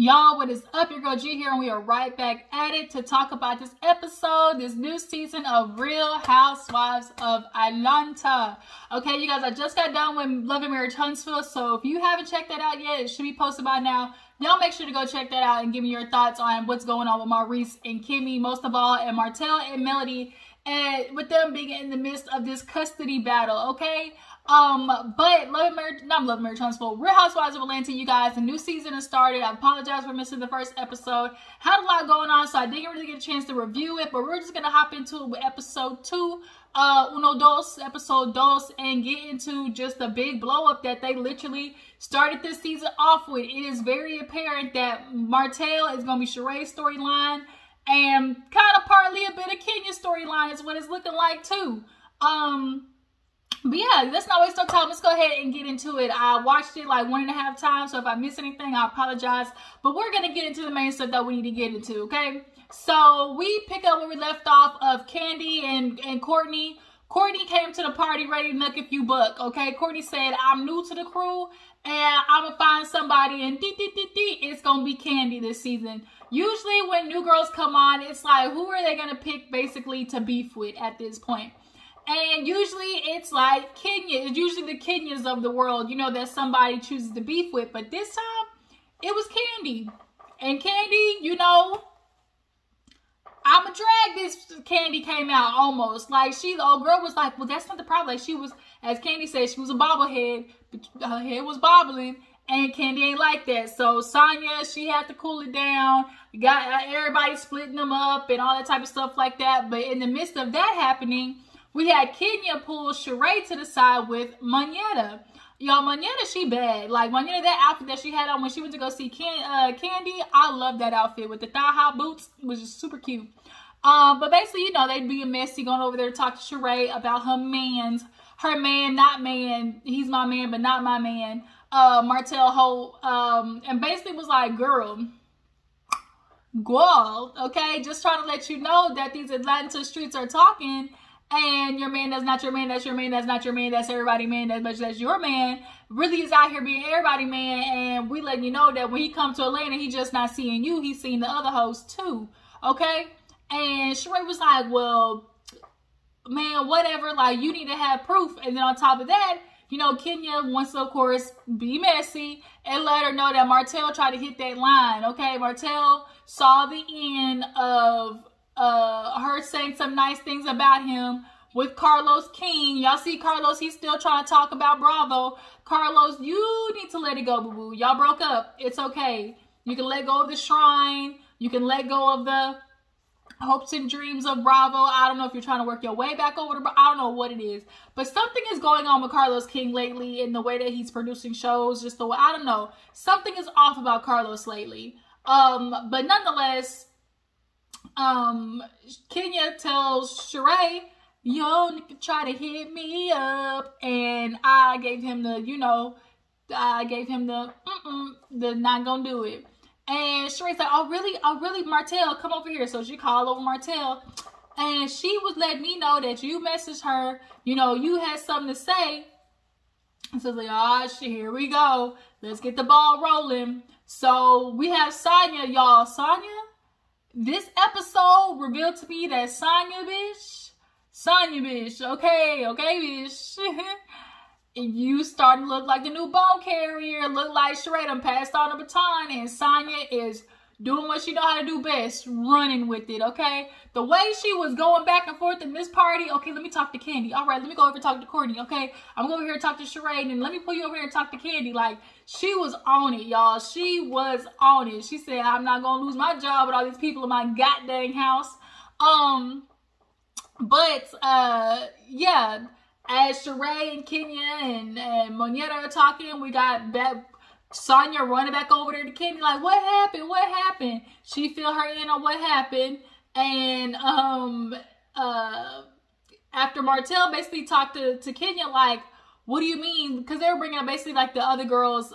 Y'all, what is up? Your girl G here, and we are right back at it to talk about this episode, this new season of Real Housewives of Atlanta. Okay, you guys, I just got done with Love and Marriage Huntsville, so if you haven't checked that out yet, it should be posted by now. Y'all make sure to go check that out and give me your thoughts on what's going on with Maurice and Kimmy, most of all, and Martell and Melody, and with them being in the midst of this custody battle, okay? But Love and Marriage Huntsville, Real Housewives of Atlanta, you guys, the new season has started. I apologize for missing the first episode. Had a lot going on, so I didn't really get a chance to review it, but we're just gonna hop into it with episode 2, episode 2, and get into just the big blow up that they literally started this season off with. It is very apparent that Martell is gonna be Sheree's storyline, and kind of partly a bit of Kenya's storyline is what it's looking like too. But yeah, let's not waste our time. Let's go ahead and get into it. I watched it like 1.5 times, so if I miss anything, I apologize. But we're going to get into the main stuff that we need to get into, okay? So we pick up where we left off of Candy and Courtney. Courtney came to the party ready to knock a few buck, okay? Courtney said, I'm new to the crew, and I'm going to find somebody, and it's going to be Candy this season. Usually when new girls come on, it's like, who are they going to pick basically to beef with at this point? And usually it's like Kenya. It's usually the Kenyas of the world, you know, that somebody chooses to beef with. But this time, it was Candy. And Candy, you know, I'ma drag this. Candy came out almost. Like, the old girl was like, well, that's not the problem. Like, she was, as Candy said, she was a bobblehead. But her head was bobbling. And Candy ain't like that. So Sonya, she had to cool it down. Got everybody splitting them up and all that type of stuff like that. But in the midst of that happening, we had Kenya pull Shereé to the side with Monyetta. Y'all, Monyetta, she bad. Like, Monyetta, that outfit that she had on when she went to go see Candy, I love that outfit with the thigh-high boots. It was just super cute. But basically, you know, they'd be messy going over there to talk to Shereé about her man, not man. He's my man, but not my man. Martell Holt. And basically was like, girl, okay? Just trying to let you know that these Atlanta streets are talking. And your man that's not your man, that's your man, that's not your man, that's everybody man, that's your man, really is out here being everybody man. And we letting you know that when he comes to Atlanta, he just not seeing you, he's seeing the other hosts too, okay? And Shereé was like, well, man, whatever, like, you need to have proof. And then on top of that, you know, Kenya wants to, of course, be messy and let her know that Martell tried to hit that line, okay? Martell saw the end of her saying some nice things about him with Carlos King. Y'all see Carlos, he's still trying to talk about Bravo. Carlos, you need to let it go, boo-boo. Y'all broke up. It's okay. You can let go of the shrine. You can let go of the hopes and dreams of Bravo. I don't know if you're trying to work your way back over to Bravo. I don't know what it is. But something is going on with Carlos King lately in the way that he's producing shows. Just the way, I don't know. Something is off about Carlos lately. But nonetheless, Kenya tells Shereé, yo, nigga try to hit me up, and I gave him the, you know, the not gonna do it. And Sheree's like, oh really, Martell, come over here. So she called over Martell, and she was letting me know that you messaged her, you know, you had something to say. So I was like, oh shit, here we go. Let's get the ball rolling. So we have Sonya, y'all. Sonya, this episode revealed to me that Sonya bitch, okay, bitch. And you starting to look like the new bone carrier, look like Shereé done passed on the baton, and Sonya is doing what she know how to do best, running with it, okay? The way she was going back and forth in this party, okay, let me talk to Candy. All right, let me go over and talk to Courtney, okay? I'm going to go over here and talk to Shereé, and then let me pull you over here and talk to Candy. Like, she was on it, y'all. She was on it. She said, I'm not going to lose my job with all these people in my goddamn house. Yeah, as Shereé and Kenya and Monyetta are talking, we got that Sonya running back over there to Candy, like, what happened? What happened? She fill her in on what happened. And after Martell basically talked to Kenya, like, what do you mean? Because they were bringing up basically like the other girls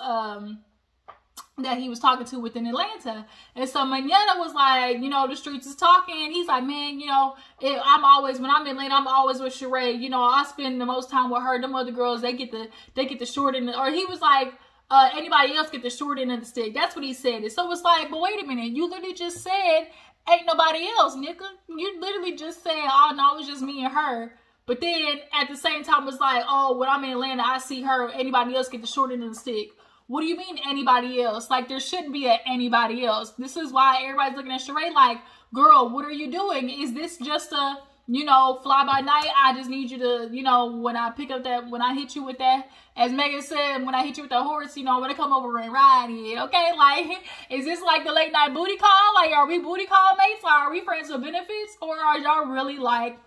that he was talking to within Atlanta. And so Monyetta was like, you know, the streets is talking. He's like, man, you know, when I'm in Atlanta, I'm always with Shereé. You know, I spend the most time with her. Them other girls, they get the short end. Or he was like, anybody else get the short end of the stick. That's what he said. And so it's like, but wait a minute, you literally just said ain't nobody else, nigga. You literally just said, oh no, it was just me and her. But then at the same time, it's like, oh, when I'm in Atlanta, I see her. Anybody else get the short end of the stick? What do you mean anybody else? Like, there shouldn't be anybody else. This is why everybody's looking at Shereé like, girl, what are you doing? Is this just a, you know, fly by night? I just need you to, you know, when I pick up that, when I hit you with that, as Megan said, when I hit you with the horse, you know, when I come over and ride it, okay? Like, is this like the late night booty call? Like, are we booty call mates? Like, are we friends with benefits? Or are y'all really like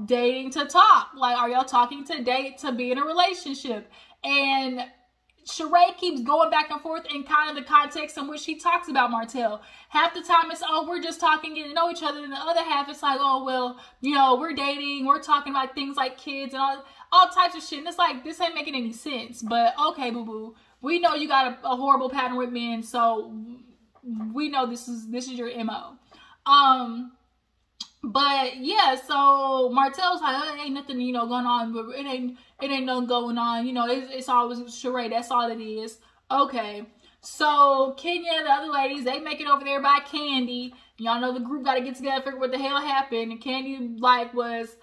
dating to talk? Like, are y'all talking to date to be in a relationship? And Shereé keeps going back and forth in kind of the context in which she talks about Martell. Half the time it's, oh, we're just talking, getting to know each other. And the other half it's like, oh, well, you know, we're dating. We're talking about things like kids and all types of shit. And it's like, this ain't making any sense. But okay, boo-boo. We know you got a horrible pattern with men. So we know this is your MO. But yeah, so Martell's like, oh, ain't nothing, you know, going on, but it ain't nothing going on, you know, it's always Shereé, that's all it is. Okay, so Kenya, the other ladies, they make it over there by Candy. Y'all know the group got to get together, figure what the hell happened. And Candy, like, was,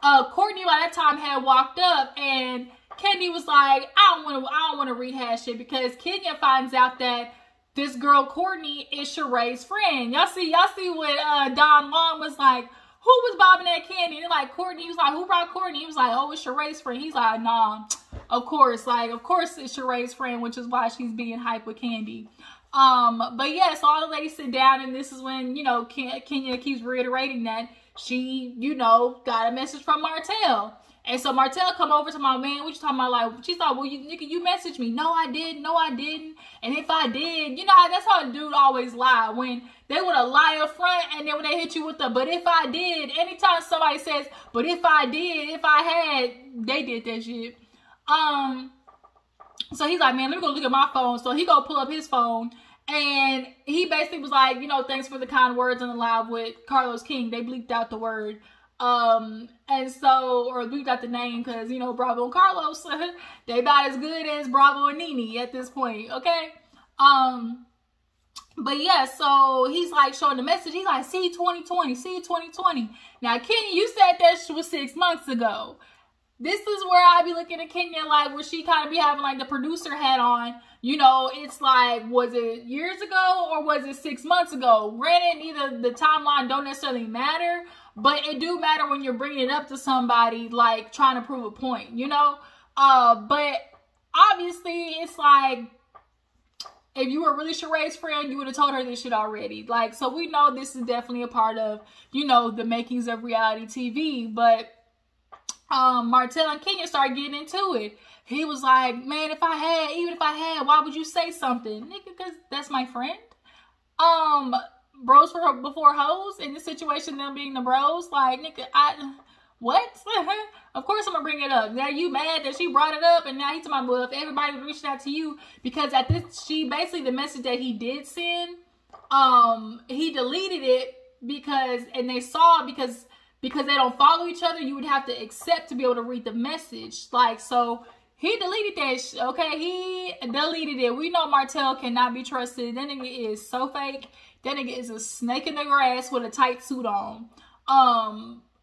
Courtney by that time had walked up, and Candy was like, I don't want to rehash it, because Kenya finds out that this girl Courtney is Shereé's friend. Y'all see what Don Long was like, who was bobbing at Candy? And like Courtney, he was like, who brought Courtney? He was like, oh, it's Shereé's friend. He's like, nah, of course it's Shereé's friend, which is why she's being hyped with Candy. But yeah, so all the ladies sit down, and this is when, you know, Kenya keeps reiterating that she, you know, got a message from Martell. And so Martell come over to my man, what you talking about? Like, she's like, well, you messaged me. No, I didn't. No, I didn't. And if I did, you know, that's how a dude always lie. When they would lie up front, and then when they hit you with the, but if I did, anytime somebody says, but if I did, if I had, they did that shit. So he's like, man, let me go look at my phone. So he go pull up his phone, and he basically was like, you know, thanks for the kind words on the live with Carlos King. They bleeped out the word. And so, or we got the name, because, you know, Bravo and Carlos, they about as good as Bravo and Nene at this point, okay? But yeah, so he's like showing the message. He's like, see 2020, see 2020. Now, Kenya, you said that was 6 months ago. This is where I be looking at Kenya like, where she kind of be having like the producer hat on. You know, it's like, was it years ago or was it 6 months ago? Granted, either the timeline don't necessarily matter, but it do matter when you're bringing it up to somebody, like trying to prove a point, you know? But obviously it's like, if you were really Shereé's friend, you would have told her this shit already. Like, so we know this is definitely a part of, you know, the makings of reality TV. But Martell and Kenya started getting into it. He was like, man, even if I had, why would you say something? Nigga, because that's my friend. Bros before hoes, in this situation, them being the bros, like, nigga, what? Of course I'm gonna bring it up. Now you mad that she brought it up, and now he's talking about, well, if everybody reached out to you, because at this, basically the message that he did send, he deleted it because, and they saw it because they don't follow each other, you would have to accept to be able to read the message. Like, so he deleted that okay? He deleted it. We know Martell cannot be trusted. That nigga is so fake. That nigga is a snake in the grass with a tight suit on.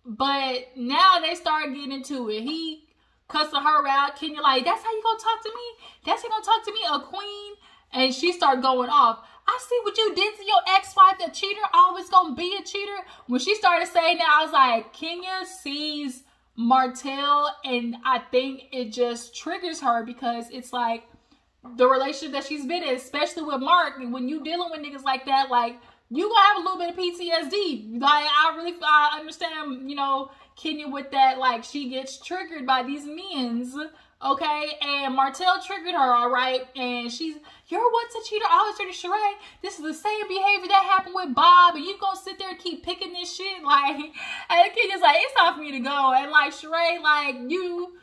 But now they start getting into it. He cussing her out. Kenya like, that's how you gonna talk to me? That's how you gonna talk to me, a queen? And she started going off. I see what you did to your ex-wife, a cheater, always gonna be a cheater. When she started saying that, I was like, Kenya sees Martell, and I think it just triggers her, because it's like the relationship that she's been in, especially with Mark, when you dealing with niggas like that, like, you gonna have a little bit of PTSD. Like, I understand, you know, Kenya with that, like, she gets triggered by these men's, okay? And Martell triggered her, all right? And you're once a cheater, always dirty Shereé. This is the same behavior that happened with Bob, and you gonna sit there and keep picking this shit? Like, and Kenya's like, it's time for me to go. And like, Shereé, like, you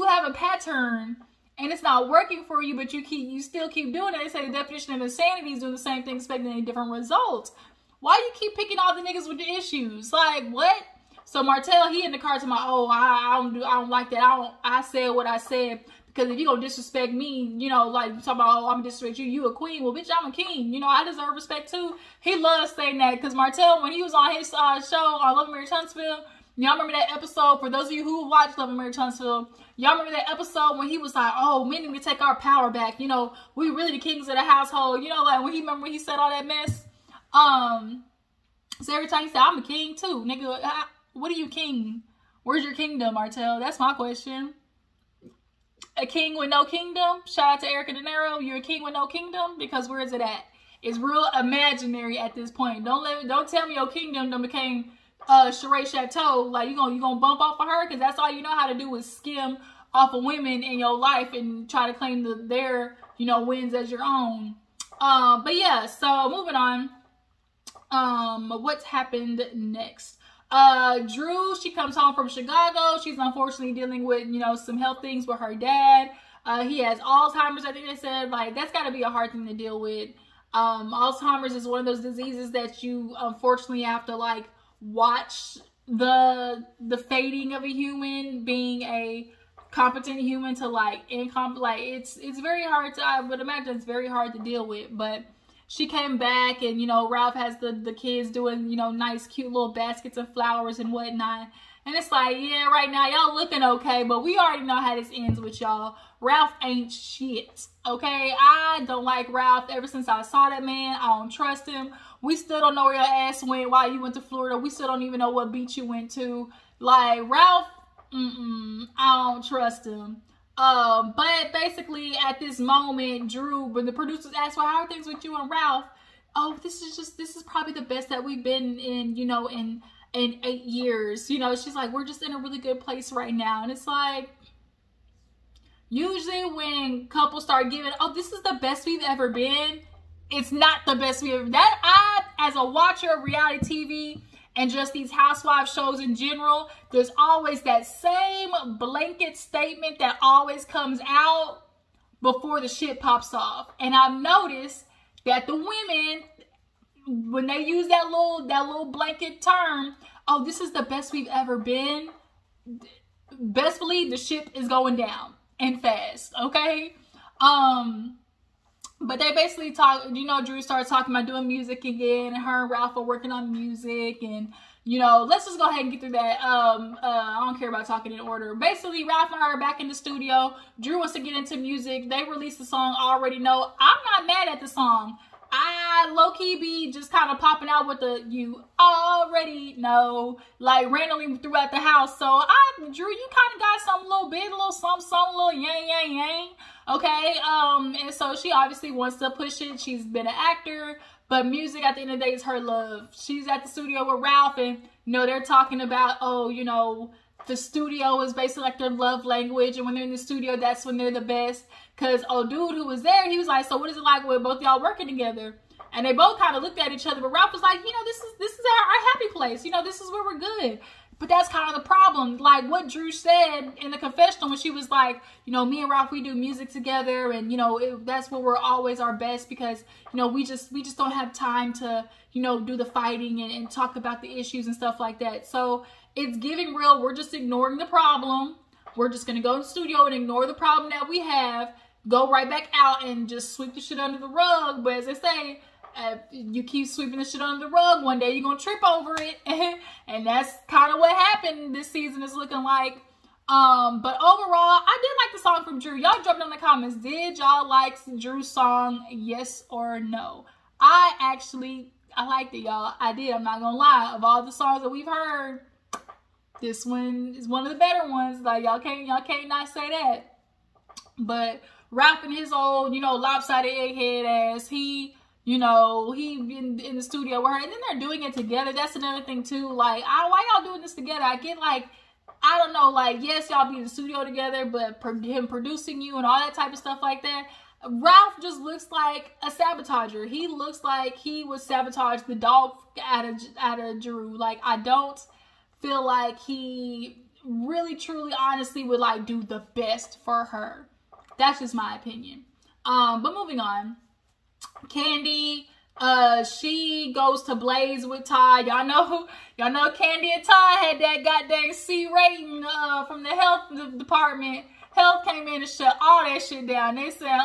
have a pattern, and it's not working for you, but you still keep doing it. They say the definition of insanity is doing the same thing, expecting a different result. Why you keep picking all the niggas with the issues? Like, what? So Martell, he in the car to my, oh, I don't like that. I said what I said Because if you gonna disrespect me, you know, like talking about, oh, I'm gonna disrespect you, you a queen. Well, bitch, I'm a king. You know, I deserve respect too. He loves saying that because Martell, when he was on his show on Love and Marriage Huntsville, y'all remember that episode? For those of you who watched Love and Marriage Huntsville, y'all remember that episode when he was like, oh, we need to take our power back. You know, we really the kings of the household. You know, like when he said all that mess. So every time he said, I'm a king too. Nigga, what are you king? Where's your kingdom, Martell? That's my question. A king with no kingdom? Shout out to Erica De Niro. You're a king with no kingdom? Because where is it at? It's real imaginary at this point. Don't tell me your kingdom done became Shereé Chateau. Like you gonna bump off of her? Because that's all you know how to do is skim off of women in your life and try to claim their, you know, wins as your own. But yeah, so moving on. What's happened next? Drew, she comes home from Chicago. She's unfortunately dealing with, you know, some health things with her dad. He has Alzheimer's. I think they said, like, that's got to be a hard thing to deal with. Alzheimer's is one of those diseases that you unfortunately have to, like, watch the fading of a human, being a competent human to, like, it's very hard to, I would imagine it's very hard to deal with. But she came back and, you know, Ralph has the kids doing, you know, nice, cute little baskets of flowers and whatnot. And it's like, yeah, right now, y'all looking okay, but we already know how this ends with y'all. Ralph ain't shit, okay? I don't like Ralph. Ever since I saw that man, I don't trust him. We still don't know where your ass went while you went to Florida. We still don't even know what beach you went to. Like, Ralph, I don't trust him. But basically at this moment, Drew, when the producers asked, well, how are things with you and Ralph? Oh, this is probably the best that we've been in, you know, in 8 years. You know, she's like, we're just in a really good place right now. And it's like, usually when couples start giving, oh, this is the best we've ever been, it's not the best we've ever. That I, as a watcher of reality TV, and just these housewife shows in general, there's always that same blanket statement that always comes out before the shit pops off. And I've noticed that the women, when they use that little blanket term, oh, this is the best we've ever been, best believe the ship is going down and fast, okay? But they basically talk, you know, Drew started talking about doing music again, and her and Ralph are working on music, and, you know, let's just go ahead and get through that. I don't care about talking in order. Basically, Ralph and her are back in the studio. Drew wants to get into music. They released the song Already Know. I'm not mad at the song. I low-key be just kind of popping out with the you already know, like randomly throughout the house. So Drew, you kind of got some little bit, a little something, a little yang, yang, yang. Okay, and so she obviously wants to push it. She's been an actor, but music at the end of the day is her love. She's at the studio with Ralph, and, you know, they're talking about, oh, you know, the studio is basically like their love language, and when they're in the studio, that's when they're the best. Because old dude who was there, he was like, so what is it like with both y'all working together? And they both kind of looked at each other, but Ralph was like, you know, this is our happy place. You know, this is where we're good. But that's kind of the problem. Like what Drew said in the confessional when she was like, you know, me and Ralph, we do music together, and, you know, that's where we're always our best, because, you know, we just don't have time to, you know, do the fighting and talk about the issues and stuff like that. So it's giving real. We're just ignoring the problem. We're just going to go in the studio and ignore the problem that we have, go right back out and just sweep the shit under the rug. But as they say, you keep sweeping the shit under the rug, one day you're going to trip over it. And that's kind of what happened this season is looking like. But overall, I did like the song from Drew. Y'all drop in the comments. Did y'all like Drew's song? Yes or no? I liked it, y'all. I did. I'm not going to lie. Of all the songs that we've heard, this one is one of the better ones. Like, y'all can't not say that. But Ralph and his old, you know, lopsided egghead ass, he in the studio with her, and then they're doing it together. That's another thing too. Like, why y'all doing this together? I get, like, I don't know, like, yes, y'all be in the studio together, but him producing you and all that type of stuff like that. Ralph just looks like a sabotager. He looks like he would sabotage the dog out of Drew. Like, I don't feel like he really, truly, honestly would, like, do the best for her. That's just my opinion. But moving on. Candy, she goes to Blaze with Ty. Y'all know Candy and Ty had that goddamn C rating from the health department. Health came in and shut all that shit down. They said,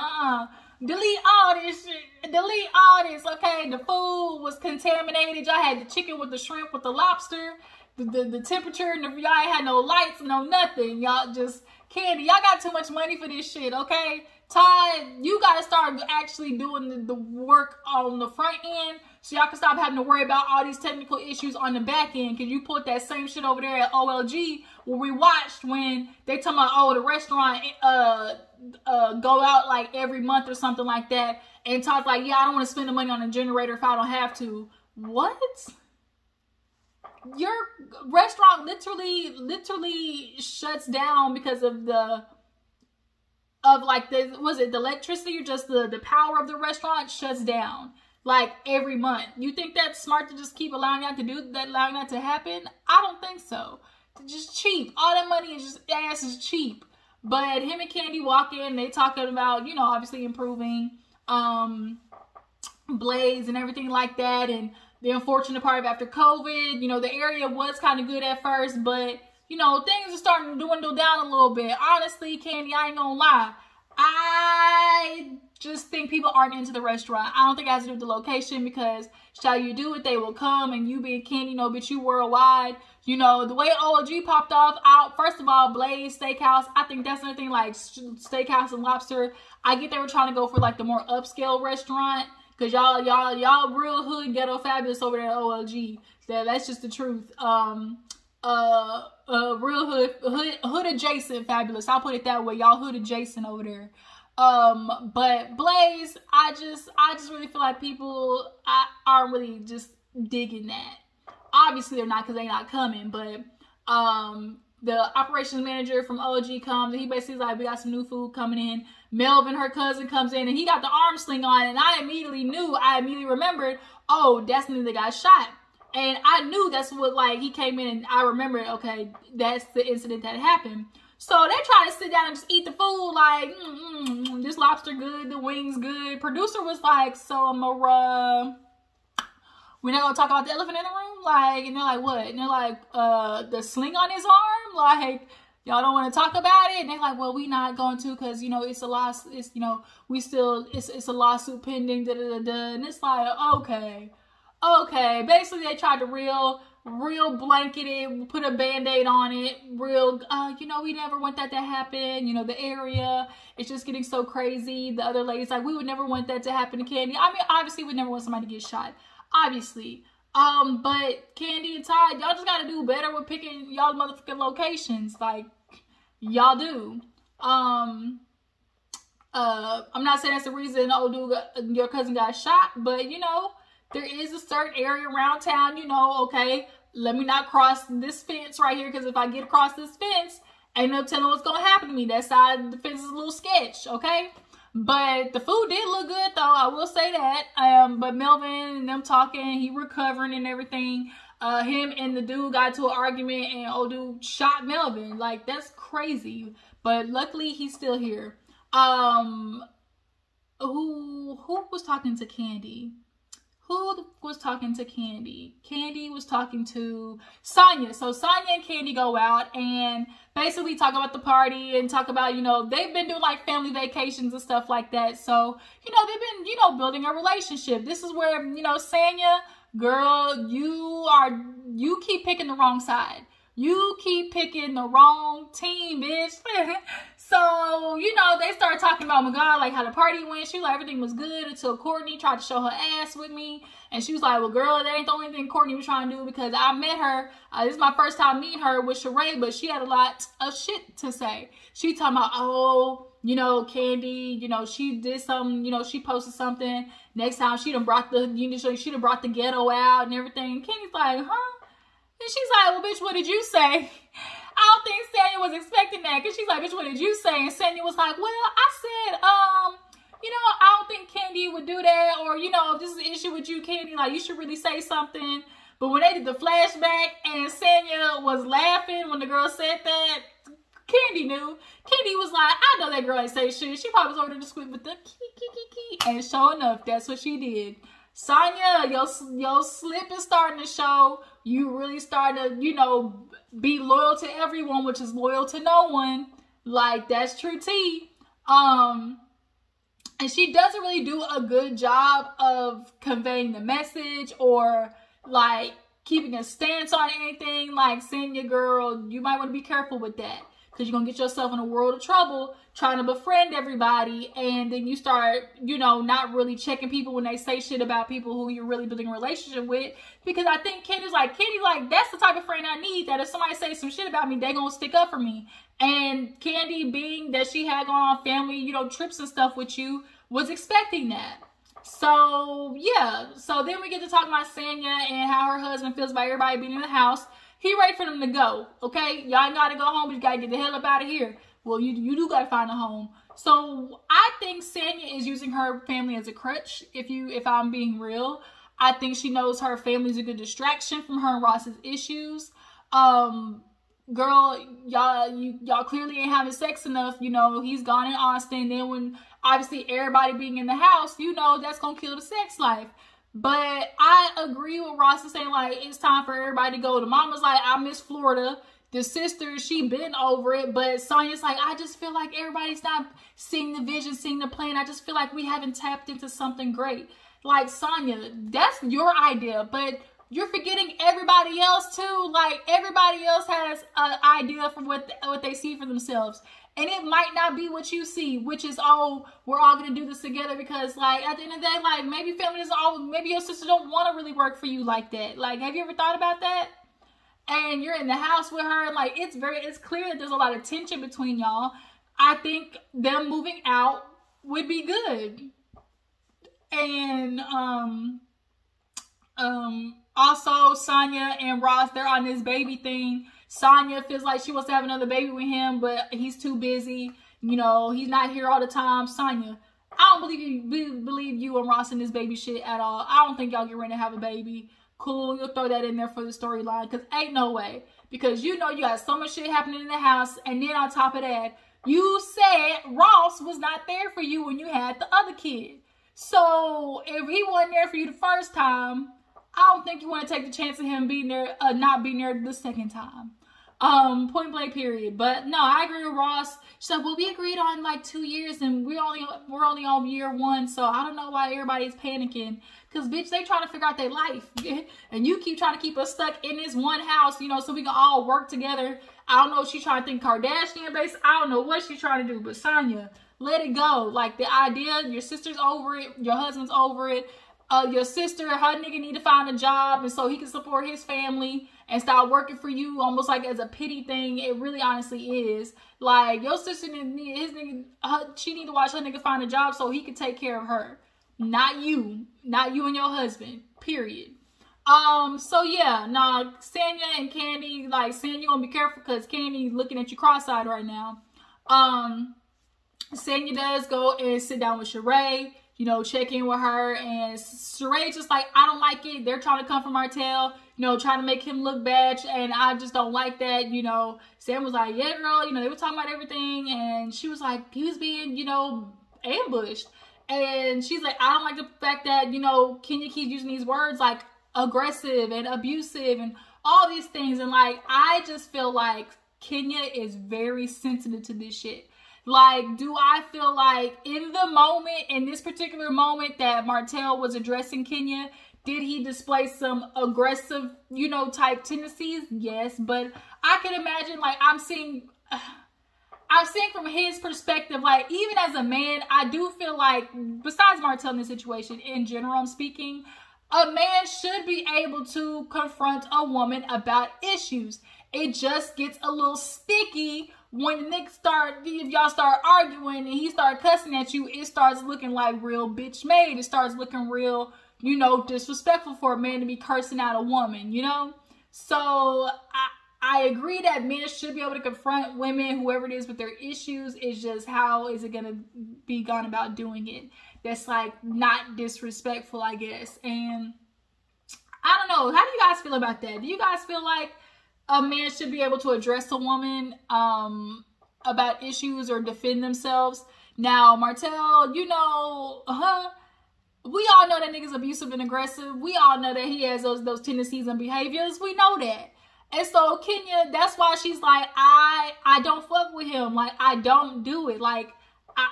delete all this shit. Delete all this, okay? The food was contaminated. Y'all had the chicken with the shrimp with the lobster. The temperature, and y'all ain't had no lights, no nothing. Y'all just, Candy, y'all got too much money for this shit, okay? Todd, you got to start actually doing the work on the front end so y'all can stop having to worry about all these technical issues on the back end, because you put that same shit over there at OLG where we watched when they talking about, oh, the restaurant go out like every month or something like that, and Todd's like, yeah, I don't want to spend the money on a generator if I don't have to. What? Your restaurant literally shuts down because of the electricity, or just the power of the restaurant shuts down like every month. You think that's smart to just keep allowing that to do that, allowing that to happen? I don't think so. It's just cheap. All that money is just ass is cheap. But him and Candy walk in, they talking about, you know, obviously improving Blaze and everything like that. And the unfortunate part of after COVID, you know, the area was kind of good at first, but you know, things are starting to dwindle down a little bit. Honestly, Candy, I ain't gonna lie. I just think people aren't into the restaurant. I don't think it has to do with the location, because shall you do it, they will come, and you being Candy, you know, bitch, you worldwide. You know, the way OLG popped off out, first of all, Blaze Steakhouse, I think that's another thing, like steakhouse and lobster. I get they were trying to go for like the more upscale restaurant, because y'all real hood ghetto fabulous over there at OLG. That's just the truth. Real hood adjacent fabulous. I'll put it that way. Y'all hood adjacent over there. But Blaze, I just really feel like people aren't really just digging that. Obviously they're not, because they're not coming, but the operations manager from OG comes, and he basically is like, we got some new food coming in. Melvin, her cousin, comes in, and he got the arm sling on, and I immediately remembered, oh, that's the nigga that got shot. And I knew that's what, like, he came in, and I remembered, okay, that's the incident that happened. So they try to sit down and just eat the food, like, this lobster good, the wings good. Producer was like, so we're not gonna talk about the elephant in the room? Like, and they're like, what? And they're like, the sling on his arm? Like, y'all don't want to talk about it? And they're like, well, we not going to, because, you know, it's a loss, it's, you know, it's a lawsuit pending, da-da-da-da. And it's like, okay. Basically, they tried to real blanket it, put a band-aid on it, you know, we never want that to happen. You know, the area, it's just getting so crazy. The other ladies, like, we would never want that to happen to Candy. I mean, obviously, we'd never want somebody to get shot. Obviously. But Candy and Todd, y'all just gotta do better with picking y'all motherfucking locations. Like, y'all do. I'm not saying that's the reason, your cousin got shot, but, you know, there is a certain area around town, you know, okay, let me not cross this fence right here, because if I get across this fence, ain't no telling what's going to happen to me. That side of the fence is a little sketch, okay? But the food did look good, though, I will say that. But Melvin and them talking, he recovering and everything. Him and the dude got into an argument, and old dude shot Melvin. Like, that's crazy. But luckily, he's still here. Who was talking to Candy? Who was talking to Candy? Candy was talking to Sonya. So Sonya and Candy go out and basically talk about the party and talk about, you know, they've been doing like family vacations and stuff like that. So, you know, they've been, you know, building a relationship. This is where, you know, Sonya, girl, you keep picking the wrong side. You keep picking the wrong team, bitch. So, you know, they started talking about, oh my God, like how the party went. She was like, everything was good until Courtney tried to show her ass with me. And she was like, well, girl, that ain't the only thing Courtney was trying to do, because I met her. This is my first time meeting her with Shereé, but she had a lot of shit to say. She talking about, oh, you know, Candy, you know, she did something, you know, she posted something. Next time she done brought the, you know, she done brought the ghetto out and everything. And Candy's like, huh? And she's like, well, bitch, what did you say? I don't think Sanya was expecting that, because she's like, bitch, what did you say? And Sanya was like, well, I said, you know, I don't think Candy would do that, or, you know, if this is an issue with you, Candy, like, you should really say something. But when they did the flashback and Sanya was laughing when the girl said that, Candy knew. Candy was like, I know that girl ain't say shit. She probably was over there to squeak with the key. And sure enough, that's what she did. Sonya, your slip is starting to show. You really start to, you know, be loyal to everyone, which is loyal to no one. Like, that's true tea. And she doesn't really do a good job of conveying the message or like keeping a stance on anything. Like, Sanya, girl, you might want to be careful with that, because you're going to get yourself in a world of trouble trying to befriend everybody. And then you start, you know, not really checking people when they say shit about people who you're really building a relationship with. Because I think Kenny's like, that's the type of friend I need, that if somebody says some shit about me, they going to stick up for me. And Candy, being that she had gone on family, you know, trips and stuff with you, was expecting that. So, yeah. So then we get to talk about Sanya and how her husband feels about everybody being in the house. He ready for them to go, okay? Y'all gotta go home, but you gotta get the hell up out of here. Well, you do gotta find a home. So I think Sanya is using her family as a crutch, if I'm being real. I think she knows her family's a good distraction from her and Ross's issues. Girl, y'all clearly ain't having sex enough. You know, he's gone in Austin. Then when obviously everybody being in the house, you know, that's gonna kill the sex life. But I agree with Ross saying, like, it's time for everybody to go. The mama's like, I miss Florida. The sister, she been over it. But Sonya's like, I just feel like everybody's not seeing the vision, seeing the plan. I just feel like we haven't tapped into something great. Like, Sonya, that's your idea, but you're forgetting everybody else too. Like, everybody else has an idea for what they see for themselves. And it might not be what you see, which is, oh, we're all going to do this together, because, like, at the end of the day, like, maybe family doesn't always, maybe your sister don't want to really work for you like that. Like, have you ever thought about that? And you're in the house with her, and, like, it's clear that there's a lot of tension between y'all. I think them moving out would be good. And, also, Sonya and Ross, they're on this baby thing. Sonya feels like she wants to have another baby with him, but he's too busy. You know, he's not here all the time. Sonya, I don't believe you and Ross in this baby shit at all. I don't think y'all get ready to have a baby. Cool, you'll throw that in there for the storyline, because ain't no way. Because you know you got so much shit happening in the house, and then on top of that, you said Ross was not there for you when you had the other kid. So if he wasn't there for you the first time, I don't think you want to take the chance of him being there, not being there the second time. Point blank period. But no, I agree with Ross. She said, well, we agreed on like 2 years and we're only on year 1. So I don't know why everybody's panicking. Because, bitch, they trying to figure out their life. And you keep trying to keep us stuck in this one house, you know, so we can all work together. I don't know if she's trying to think Kardashian based. I don't know what she's trying to do. But Sonya, let it go. Like, the idea, your sister's over it. Your husband's over it. Your sister, her nigga need to find a job, and so he can support his family and start working for you, almost like as a pity thing. It really honestly is. Like, your sister she need to watch her nigga find a job so he can take care of her. Not you and your husband, period. So yeah, nah, Sanya and Candy, like, Sanya gonna be careful because Candy looking at you cross-eyed right now. Sanya does go and sit down with Shereé, you know, check in with her, and Shereé just like, I don't like it. They're trying to come from Martell, you know, trying to make him look bad, and I just don't like that, you know. Sam was like, yeah, girl, you know, they were talking about everything, and she was like, he was being, you know, ambushed. And she's like, I don't like the fact that, you know, Kenya keeps using these words like aggressive and abusive and all these things. And like, I just feel like Kenya is very sensitive to this shit. Like, do I feel like in the moment, in this particular moment that Martell was addressing Kenya, did he display some aggressive, you know, type tendencies? Yes, but I can imagine, like, I'm seeing from his perspective, like, even as a man, I do feel like, besides Martell in this situation, in general, I'm speaking, a man should be able to confront a woman about issues. It just gets a little sticky when the niggas if y'all start arguing and he start cussing at you, it starts looking like real bitch made. It starts looking real, you know, disrespectful for a man to be cursing out a woman, you know? So I agree that men should be able to confront women, whoever it is, with their issues. It's just, how is it going to be gone about doing it? That's like not disrespectful, I guess. And I don't know. How do you guys feel about that? Do you guys feel like a man should be able to address a woman about issues or defend themselves? Now, Martell, you know, we all know that nigga's abusive and aggressive. We all know that he has those tendencies and behaviors. We know that. And so Kenya, that's why she's like, I don't fuck with him. Like, I don't do it. Like,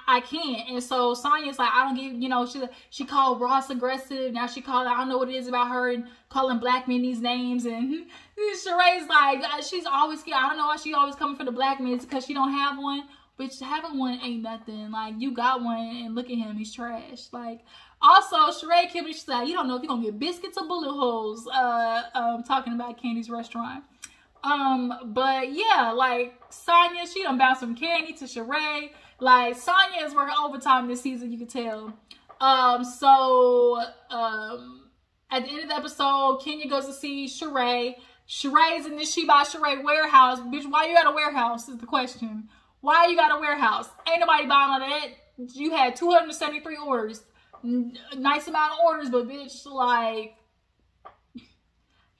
I can't. And so Sonya's like, I don't give, you know, she called Ross aggressive. Now she called, I don't know what it is about her and calling black men these names. And Sheree's like, she's always, I don't know why she always coming for the black men. It's because she don't have one. Bitch, having one ain't nothing. Like, you got one and look at him, he's trash. Like, also, Shereé killed me. She's like, you don't know if you're gonna get biscuits or bullet holes. Talking about Candy's restaurant. But yeah, like, Sonya, she done bounced from Candy to Shereé. Like, Sonya is working overtime this season, you can tell. At the end of the episode, Kenya goes to see Shereé. Shereé's in this She by Shereé warehouse. Bitch, why you at a warehouse is the question. Why you got a warehouse? Ain't nobody buying all that. You had 273 orders. Nice amount of orders, but bitch, like,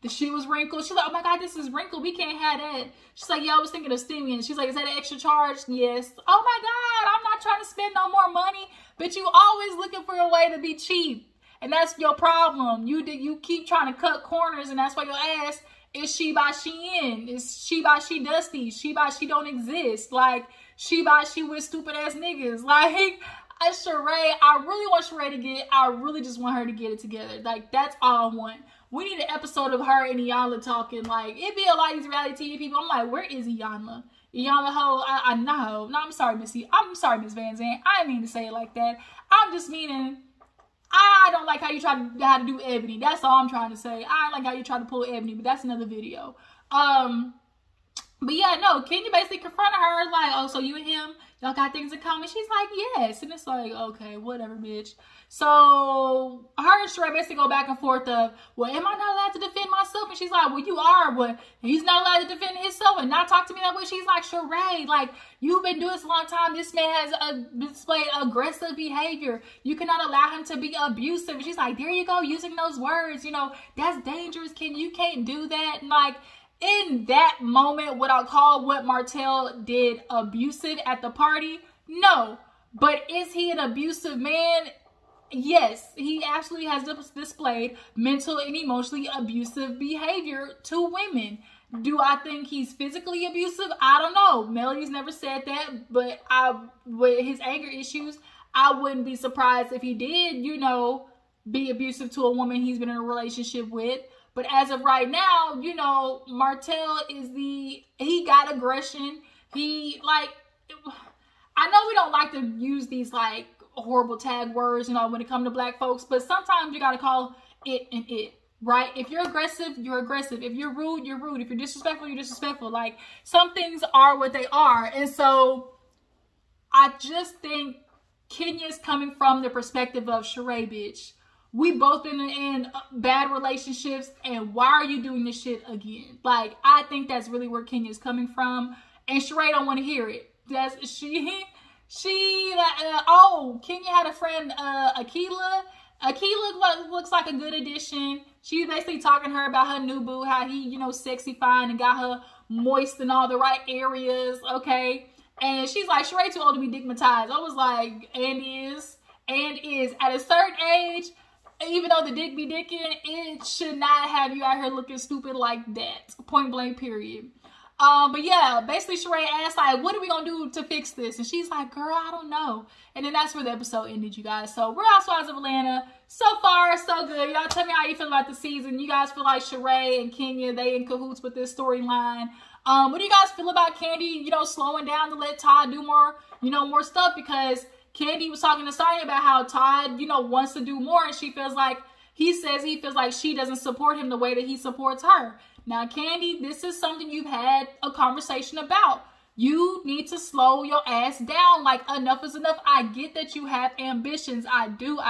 the shit was wrinkled. She's like, oh my God, this is wrinkled. We can't have that. She's like, yeah, I was thinking of steaming. She's like, is that an extra charge? Yes. Oh my God, I'm not trying to spend no more money. But you always looking for a way to be cheap. And that's your problem. You keep trying to cut corners, and that's why your ass is She by Shein. It's She by She Dusty. She by She don't exist. Like, She by She with stupid ass niggas. Like, Shereé, I really want Shereé I really just want her to get it together. Like, that's all I want. We need an episode of her and Iyanla talking. Like, it be a lot of these reality TV people. I'm like, where is Iyanla? Iyanla ho, I know. No, I'm sorry, Missy. I'm sorry, Miss Van Zandt. I didn't mean to say it like that. I'm just meaning, I don't like how you try to do Ebony. That's all I'm trying to say. I don't like how you try to pull Ebony, but that's another video. But yeah, no, Kenya basically confronted her like, oh, so you and him, y'all got things in common? She's like, yes. And it's like, okay, whatever, bitch. So her and Shereé basically go back and forth of, well, am I not allowed to defend myself? And she's like, well, you are, but he's not allowed to defend himself and not talk to me that way. She's like, Shereé, like, you've been doing this a long time. This man has displayed aggressive behavior. You cannot allow him to be abusive. And she's like, there you go, using those words, you know, that's dangerous. You can't do that. And like, in that moment, would I call what Martell did abusive at the party? No. But is he an abusive man? Yes. He actually has displayed mental and emotionally abusive behavior to women. Do I think he's physically abusive? I don't know. Melody's never said that, but with his anger issues, I wouldn't be surprised if he did, you know, be abusive to a woman he's been in a relationship with. But as of right now, you know, Martell he got aggression. He, like, I know we don't like to use these, like, horrible tag words, you know, when it comes to black folks, but sometimes you got to call it and it, right? If you're aggressive, you're aggressive. If you're rude, you're rude. If you're disrespectful, you're disrespectful. Like, some things are what they are. And so I just think Kenya's coming from the perspective of Shereé, bitch. We both been in bad relationships, and why are you doing this shit again? Like, I think that's really where Kenya's coming from, and Shereé don't want to hear it. Kenya had a friend, Akila. Akila looks like a good addition. She's basically talking to her about her new boo, how he, you know, sexy fine and got her moist in all the right areas, okay? And she's like, Shereé too old to be digmatized. I was like, and is at a certain age, even though the dick be dicking, it should not have you out here looking stupid like that. Point blank, period. But yeah, basically Shereé asked, like, what are we gonna do to fix this? And she's like, girl, I don't know. And then that's where the episode ended, you guys. So Real Housewives of Atlanta, so far, so good. Y'all tell me how you feel about the season. You guys feel like Shereé and Kenya, they in cahoots with this storyline. What do you guys feel about Candy, you know, slowing down to let Todd do more, you know, more stuff? Because Candy was talking to Sonya about how Todd, you know, wants to do more, and she feels like, he feels like she doesn't support him the way that he supports her. Now, Candy, this is something you've had a conversation about. You need to slow your ass down. Like, enough is enough. I get that you have ambitions. I do.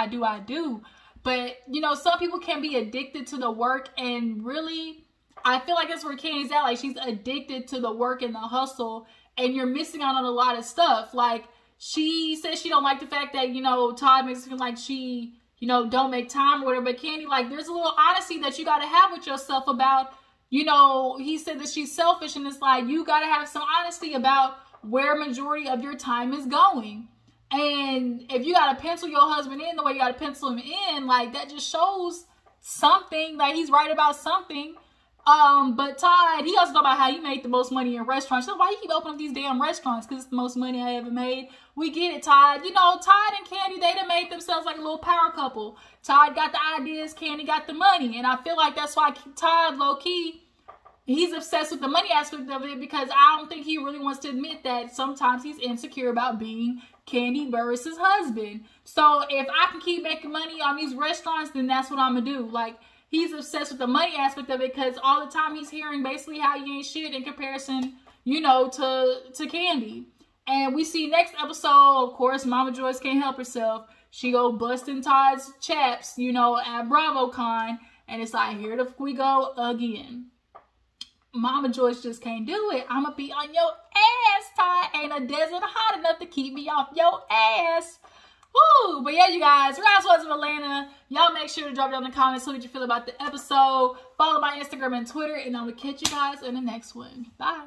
But, you know, some people can be addicted to the work, and really, I feel like that's where Candy's at. Like, she's addicted to the work and the hustle, and you're missing out on a lot of stuff. Like, she says she don't like the fact that, you know, Todd makes it feel like she, you know, don't make time or whatever. But Candy, like, there's a little honesty that you got to have with yourself about, you know, he said that she's selfish, and it's like, you got to have some honesty about where majority of your time is going. And if you got to pencil your husband in the way you got to pencil him in, like, that just shows something, like, he's right about something. But Todd, he also talked about how he made the most money in restaurants. So why you keep opening up these damn restaurants? Because it's the most money I ever made. We get it, Todd. You know, Todd and Kandi, they done made themselves like a little power couple. Todd got the ideas, Kandi got the money. And I feel like that's why Todd, low-key, he's obsessed with the money aspect of it, because I don't think he really wants to admit that sometimes he's insecure about being Kandi Burruss' husband. So if I can keep making money on these restaurants, then that's what I'm going to do. Like, he's obsessed with the money aspect of it, because all the time he's hearing basically how he ain't shit in comparison, you know, to Kandi. And we see next episode, of course, Mama Joyce can't help herself. She go busting Todd's chaps, you know, at BravoCon. And it's like, here we go again. Mama Joyce just can't do it. I'ma be on your ass, Todd. Ain't a desert hot enough to keep me off your ass. Woo! But yeah, you guys, Housewives of Atlanta. Y'all make sure to drop down in the comments what you feel about the episode. Follow my Instagram and Twitter. And I'm gonna catch you guys in the next one. Bye.